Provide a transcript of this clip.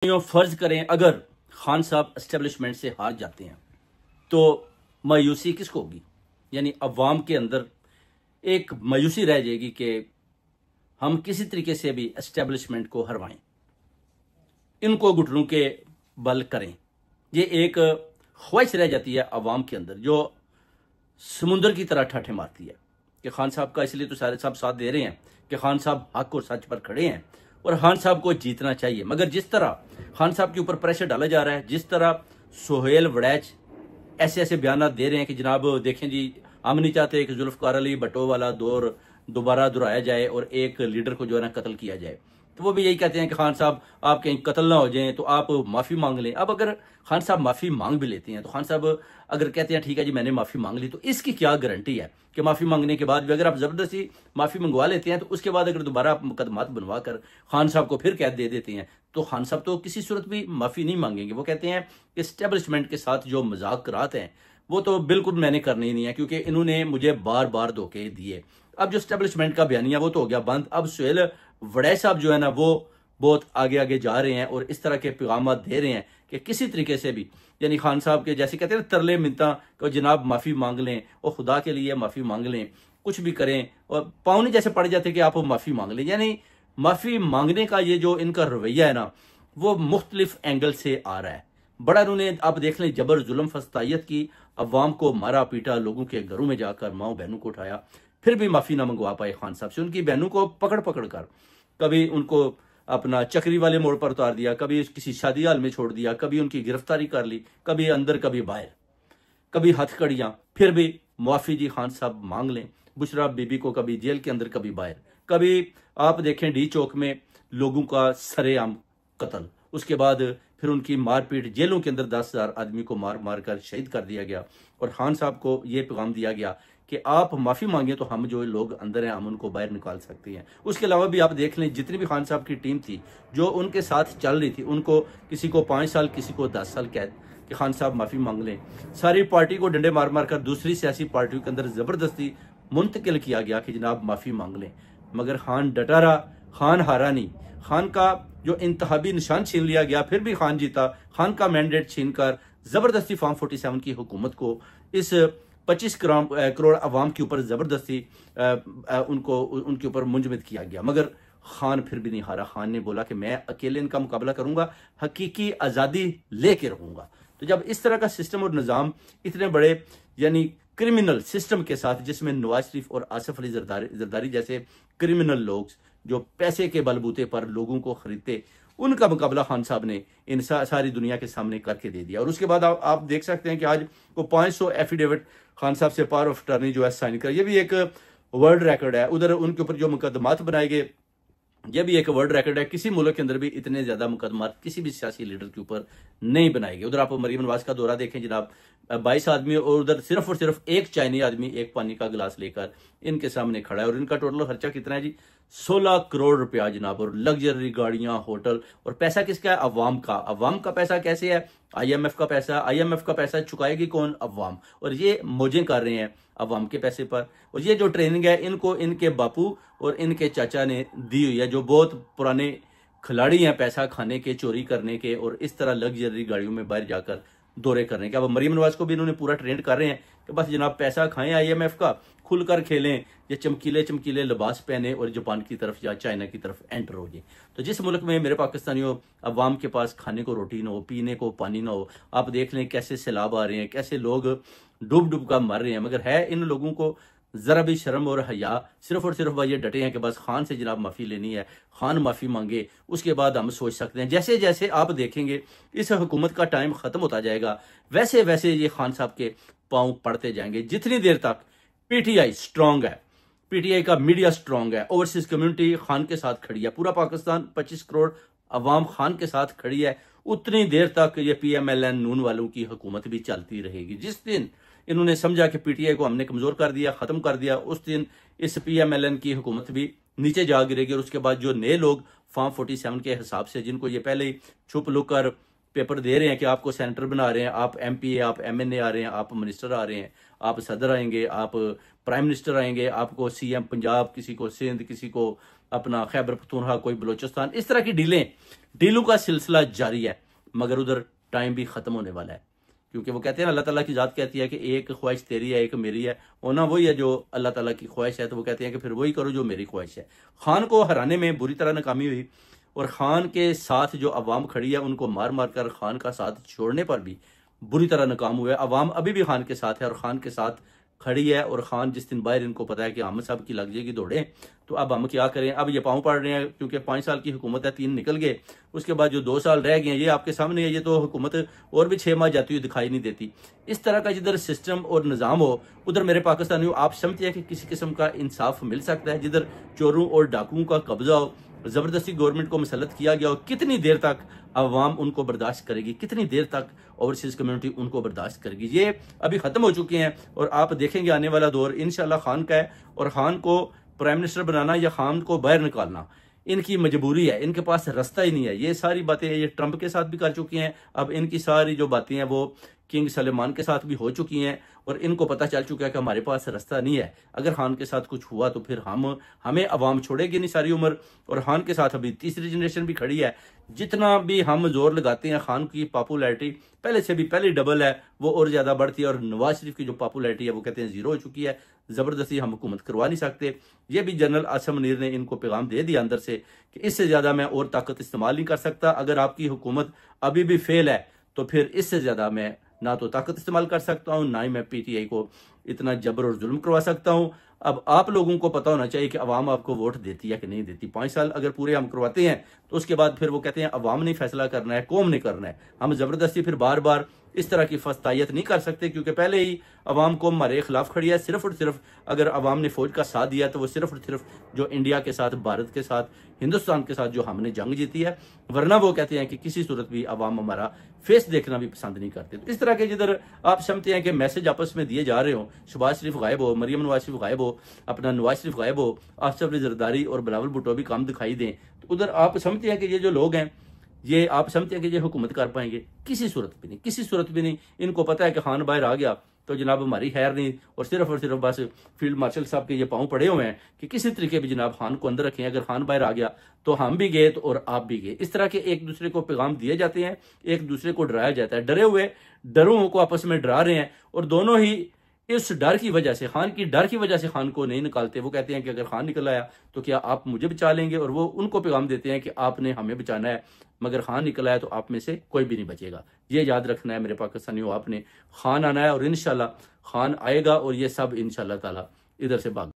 फर्ज करें अगर खान साहब एस्टेब्लिशमेंट से हार जाते हैं तो मायूसी किसको होगी? यानी अवाम के अंदर एक मायूसी रह जाएगी कि हम किसी तरीके से भी एस्टेब्लिशमेंट को हरवाएं, इनको घुटनों के बल करें। ये एक ख्वाहिश रह जाती है अवाम के अंदर जो समुंदर की तरह ठाठे मारती है कि खान साहब का इसलिए तो सारे सब साथ दे रहे हैं कि खान साहब हक और सच पर खड़े हैं और खान साहब को जीतना चाहिए। मगर जिस तरह खान साहब के ऊपर प्रेशर डाला जा रहा है, जिस तरह सोहेल वड़ैच ऐसे ऐसे बयान दे रहे हैं कि जनाब देखें जी, हम नहीं चाहते कि जुल्फकार अली भट्टो वाला दौर दोबारा दोहराया जाए और एक लीडर को जो है ना कत्ल किया जाए। तो वो भी यही कहते हैं कि खान साहब आप कहीं कत्ल ना हो जाएं तो आप माफी मांग लें। अब अगर खान साहब माफी मांग भी लेते हैं तो खान साहब अगर कहते हैं ठीक है जी मैंने माफी मांग ली, तो इसकी क्या गारंटी है कि माफी मांगने के बाद भी अगर आप जबरदस्ती माफी मंगवा लेते हैं तो उसके बाद अगर दोबारा आप मुकदमात बनवा कर खान साहब को फिर कैद दे देते हैं तो खान साहब तो किसी सूरत भी माफी नहीं मांगेंगे। वो कहते हैं कि एस्टेब्लिशमेंट के साथ जो मजाक कराते हैं वो तो बिल्कुल मैंने करनी ही नहीं है क्योंकि इन्होंने मुझे बार बार धोखे दिए। अब जो एस्टेब्लिशमेंट का बयानिया वो तो हो गया बंद। अब सोहेल वड़ैच साहब जो है ना वो बहुत आगे आगे जा रहे हैं और इस तरह के पैगाम दे रहे हैं कि किसी तरीके से भी यानी खान साहब के जैसे कहते हैं तरले मिन्नता कि जनाब माफी मांग लें और खुदा के लिए माफी मांग लें, कुछ भी करें और पाँव नहीं जैसे पड़ जाते कि आप माफी मांग लें। यानी माफी मांगने का ये जो इनका रवैया है ना वो मुख्तलिफ एंगल से आ रहा है। बड़ा इन्होंने आप देख लें जबर जुल्म फस्तायत की, अवाम को मारा पीटा, लोगों के घरों में जाकर माओ बहनों को उठाया, फिर भी माफी ना मंगवा पाए खान साहब से। उनकी बहनों को पकड़ पकड़ कर कभी उनको अपना चक्री वाले मोड़ पर उतार दिया, कभी किसी शादी हाल में छोड़ दिया, कभी उनकी गिरफ्तारी कर ली, कभी अंदर कभी बाहर, कभी हथकड़ियां, फिर भी मुआफी जी खान साहब मांग लें। बुशरा बीबी को कभी जेल के अंदर कभी बाहर, कभी आप देखें डी चौक में लोगों का सरेआम कत्ल, उसके बाद फिर उनकी मारपीट, जेलों के अंदर 10,000 आदमी को मार मार कर शहीद कर दिया गया। और खान साहब को यह पैगाम दिया गया कि आप माफी मांगे तो हम जो लोग अंदर हैं हम उनको बाहर निकाल सकते हैं। उसके अलावा भी आप देख लें जितनी भी खान साहब की टीम थी जो उनके साथ चल रही थी, उनको किसी को 5 साल किसी को 10 साल कैद कि खान साहब माफी मांग लें। सारी पार्टी को डंडे मार मार कर दूसरी सियासी पार्टियों के अंदर जबरदस्ती मुंतकिल किया गया कि जनाब माफी मांग लें। मगर खान डटा रहा, खान हारा नहीं। खान का जो इंतहाबी निशान छीन लिया गया फिर भी खान जीता। खान का मैंडेट छीनकर जबरदस्ती फॉर्म 47 की हुकूमत को इस 25 करोड़ अवाम के ऊपर जबरदस्ती उनको उनके ऊपर मुंजमद किया गया। मगर खान फिर भी नहीं हारा। खान ने बोला कि मैं अकेले इनका मुकाबला करूंगा, हकीकी आजादी लेके रहूंगा। तो जब इस तरह का सिस्टम और निजाम इतने बड़े यानी क्रिमिनल सिस्टम के साथ, जिसमें नवाज शरीफ और आसिफ अली जरदारी जैसे क्रिमिनल लोग जो पैसे के बलबूते पर लोगों को खरीदते, उनका मुकाबला खान साहब ने इन सारी दुनिया के सामने करके दे दिया। और उसके बाद आप देख सकते हैं कि आज को 500 एफिडेविट खान साहब से पावर ऑफ अटॉर्नी जो है साइन कर, ये भी एक वर्ल्ड रिकॉर्ड है। उधर उनके ऊपर जो मुकदमात बनाए गए यह भी एक वर्ल्ड रिकॉर्ड है। किसी मुल्क के अंदर भी इतने ज्यादा मुकदमात किसी भी सियासी लीडर के ऊपर नहीं बनाए गए। उधर आप मरीम नवाज का दौरा देखें जनाब, 22 आदमी और उधर सिर्फ और सिर्फ एक चाइनीज आदमी एक पानी का गिलास लेकर इनके सामने खड़ा है। और इनका टोटल खर्चा कितना है जी? 16 करोड़ रुपया जनाब। और लग्जरी गाड़ियां, होटल, और पैसा किसका है? अवाम का। अवाम का पैसा कैसे है? IMF का पैसा। IMF का पैसा चुकाएगी कौन? अवाम। और ये मौजें कर रहे हैं अवाम के पैसे पर। और ये जो ट्रेनिंग है इनको इनके बापू और इनके चाचा ने दी हुई है, जो बहुत पुराने खिलाड़ी हैं पैसा खाने के, चोरी करने के और इस तरह लग्जरी गाड़ियों में बाहर जाकर दौरे करने के। अब मरीम नवाज को भी इन्होंने पूरा ट्रेंड कर रहे हैं कि बस जनाब पैसा खाएं IMF का, खुलकर खेलें, या चमकीले चमकीले लिबास पहने और जापान की तरफ या चाइना की तरफ एंटर हो जाए। तो जिस मुल्क में मेरे पाकिस्तानियों अवाम के पास खाने को रोटी ना हो, पीने को पानी ना हो, आप देख लें कैसे सैलाब आ रहे हैं, कैसे लोग डूब डूब कर मर रहे हैं। मगर है इन लोगों को जरा भी शर्म और हया? सिर्फ और सिर्फ ये डटे हैं कि बस खान से जनाब माफी लेनी है, खान माफी मांगे, उसके बाद हम सोच सकते हैं। जैसे जैसे आप देखेंगे इस हुकूमत का टाइम खत्म होता जाएगा वैसे वैसे ये खान साहब के पांव पड़ते जाएंगे। जितनी देर तक PTI स्ट्रांग है, PTI का मीडिया स्ट्रांग है, ओवरसीज कम्युनिटी खान के साथ खड़ी है, पूरा पाकिस्तान 25 करोड़ अवाम खान के साथ खड़ी है, उतनी देर तक ये PMLN नून वालों की हुकूमत भी चलती रहेगी। जिस दिन इन्होंने समझा कि PTI को हमने कमजोर कर दिया, खत्म कर दिया, उस दिन इस PMLN की हुकूमत भी नीचे जा गिरेगी। और उसके बाद जो नए लोग फॉर्म 47 के हिसाब से जिनको ये पहले ही छुप लुक कर पेपर दे रहे हैं कि आपको सेनेटर बना रहे हैं, आप MP, आप MNA आ रहे हैं, आप मिनिस्टर आ रहे हैं, आप सदर आएंगे, आप प्राइम मिनिस्टर आएंगे, आपको CM पंजाब, किसी को सिंध, किसी को अपना खैबर पख्तूनख्वा, कोई बलोचिस्तान, इस तरह की डीलों का सिलसिला जारी है। मगर उधर टाइम भी खत्म होने वाला है, क्योंकि वो कहते हैं अल्लाह ताला की जात कहती है कि एक ख्वाहिश तेरी है, एक मेरी है, होना वही है जो अल्लाह ताला की ख्वाहिश है। तो वो कहते हैं कि फिर वही करो जो मेरी ख्वाहिश है। खान को हराने में बुरी तरह नाकामी हुई और खान के साथ जो अवाम खड़ी है उनको मार मार कर खान का साथ छोड़ने पर भी बुरी तरह नाकाम हुए। अवाम अभी भी खान के साथ है और खान के साथ खड़ी है। और खान जिस दिन बाहर इनको पता है कि हम सब की लग जाएगी दौड़े, तो अब हम क्या करें। अब ये पाँव पड़ रहे हैं, क्योंकि 5 साल की हुकूमत है, 3 निकल गए, उसके बाद जो 2 साल रह गए हैं ये आपके सामने है। ये तो हुकूमत और भी 6 माह जाती हुई दिखाई नहीं देती। इस तरह का जिधर सिस्टम और निज़ाम हो, उधर मेरे पाकिस्तानियों आप समझते हैं कि किसी किस्म का इंसाफ मिल सकता है। जिधर चोरों और डाकुओं का कब्जा हो, जबरदस्ती गवर्नमेंट को मुसल्लत किया गया हो, कितनी देर तक अवाम उनको बर्दाश्त करेगी, कितनी देर तक ओवरसीज कम्युनिटी उनको बर्दाश्त करेगी। ये अभी खत्म हो चुके हैं और आप देखेंगे आने वाला दौर इंशाल्लाह खान का है। और खान को प्राइम मिनिस्टर बनाना या खान को बाहर निकालना इनकी मजबूरी है, इनके पास रास्ता ही नहीं है। ये सारी बातें ये ट्रंप के साथ भी कर चुकी हैं, अब इनकी सारी जो बातें हैं वो किंग सलेमान के साथ भी हो चुकी हैं और इनको पता चल चुका है कि हमारे पास रास्ता नहीं है। अगर खान के साथ कुछ हुआ तो फिर हमें अवाम छोड़ेगी नहीं सारी उम्र। और खान के साथ अभी तीसरी जनरेशन भी खड़ी है। जितना भी हम जोर लगाते हैं, खान की पॉपुलैरिटी पहले से भी पहले डबल है, वो और ज्यादा बढ़ती है। और नवाज शरीफ की जो पॉपुलैरिटी है वो कहते हैं 0 हो चुकी है। जबरदस्ती हम हुकूमत करवा नहीं सकते। ये भी जनरल आसम मुनीर ने इनको पैगाम दे दिया अंदर से कि इससे ज्यादा मैं और ताकत इस्तेमाल नहीं कर सकता। अगर आपकी हुकूमत अभी भी फेल है तो फिर इससे ज्यादा मैं ना तो ताकत इस्तेमाल कर सकता हूं, ना ही मैं पीटीआई को इतना जबर और जुल्म करवा सकता हूं। अब आप लोगों को पता होना चाहिए कि अवाम आपको वोट देती है कि नहीं देती। 5 साल अगर पूरे हम करवाते हैं तो उसके बाद फिर वो कहते हैं अवाम ने फैसला करना है, कौम ने करना है। हम जबरदस्ती फिर बार बार इस तरह की फस्तायत नहीं कर सकते, क्योंकि पहले ही अवाम को हमारे खिलाफ खड़ी है। सिर्फ और सिर्फ अगर अवाम ने फौज का साथ दिया तो वो सिर्फ और सिर्फ जो इंडिया के साथ, भारत के साथ, हिंदुस्तान के साथ जो हमने जंग जीती है, वरना वो कहते हैं कि किसी सूरत भी अवाम हमारा फेस देखना भी पसंद नहीं करते। तो इस तरह के जिधर आप समझते हैं कि मैसेज आपस में दिए जा रहे हो, शहबाज शरीफ गायब हो, मरियम नवाज शरीफ गायब हो, अपना नवाज शरीफ गायब हो, आसिफ अली जरदारी और बिलावल भुट्टो भी काम दिखाई दें, तो उधर आप समझते हैं कि ये जो लोग हैं ये आप समझते हैं कि ये हुकूमत कर पाएंगे? किसी सूरत भी नहीं, किसी सूरत भी नहीं। इनको पता है कि खान बाहर आ गया तो जनाब हमारी खैर नहीं। और सिर्फ बस फील्ड मार्शल साहब के ये पांव पड़े हुए हैं कि किसी तरीके भी जनाब खान को अंदर रखें। अगर खान बाहर आ गया तो हम भी गए तो और आप भी गए। इस तरह के एक दूसरे को पैगाम दिए जाते हैं, एक दूसरे को डराया जाता है। डरे हुए डरों को आपस में डरा रहे हैं और दोनों ही इस डर की वजह से, खान की डर की वजह से खान को नहीं निकालते। वो कहते हैं कि अगर खान निकल आया तो क्या आप मुझे बचा लेंगे, और वो उनको पैगाम देते हैं कि आपने हमें बचाना है, मगर खान निकल आया तो आप में से कोई भी नहीं बचेगा। ये याद रखना है मेरे पाकिस्तानियों, आपने खान आना है और इंशाल्लाह खान आएगा और ये सब इंशाल्लाह ताला इधर से भाग